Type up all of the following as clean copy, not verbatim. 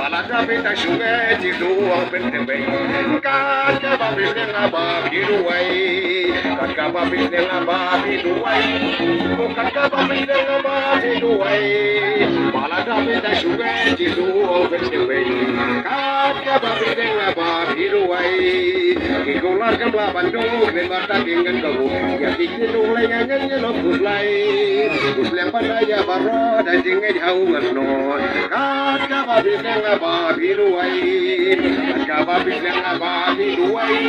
la capita sciughe ti tua per te ben cacca va bene la babi duai cacca va bene la babi duai cacca va bene la babi duai ma la capita sciughe ti tua per te ben cacca va bene la babi duai che con la capla bandung ne mata dengan kau ya tikin ulai nyanyi lo puslai padaya baro da jingai hau ngano cacca va bene la babi duai cacca va bene la babi duai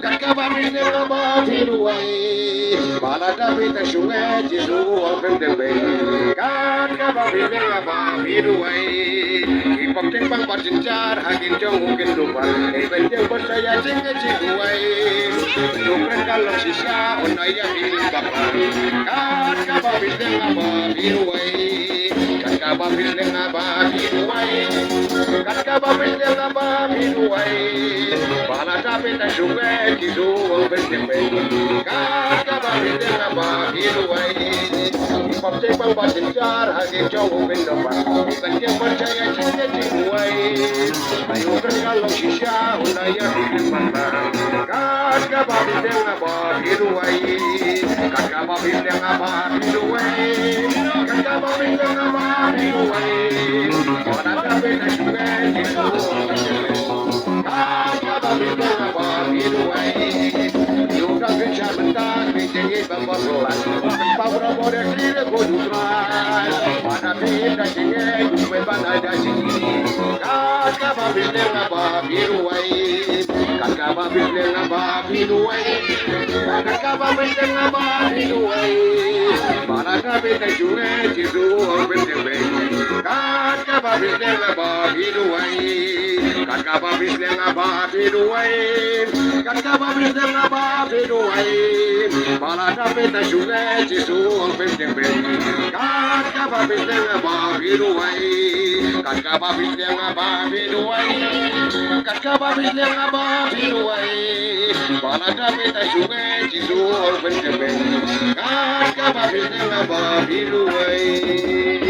cacca va bene la babi duai bala da bita shunga jiru open the way cacca va bene la babi duai ipam timbang parjinjar hagin jong mungkin lupa bende percaya jingai jiruai dukran kalau sisa onaya bilang bapak cacca va bene la babi duai cacca va bene la babi duai cacca va bene la babi duai bala da bita shunga jiru open the way cacca va bene la babi duai ipam timbang parjinjar hagin jong mungkin lupa bende percaya jingai jiruai ayo kalau sisa onaya bilang bapak cacca va bene la babi duai cacca va bene la babi duai cacca va bene la babi duai bala da bita shunga jiru cacca va bene la babi duai yuda kencar mentang bijengi bambolan pabra bore kire kodutrai pada bita jengi duwe banada sini cacca va bene la babi duai cacca va bene la babi duai cacca va bene la babi duai bala da bita shunga jiru bende cacca va bene la babi duai cacca va bene la babi duai cacca va bene la babi duai bala da bita shunga jiru bende cacca va bene la babi duai cacca va bene la babi duai cacca va bene la babi duai bala da bita shunga jiru bende cacca va bene la babi duai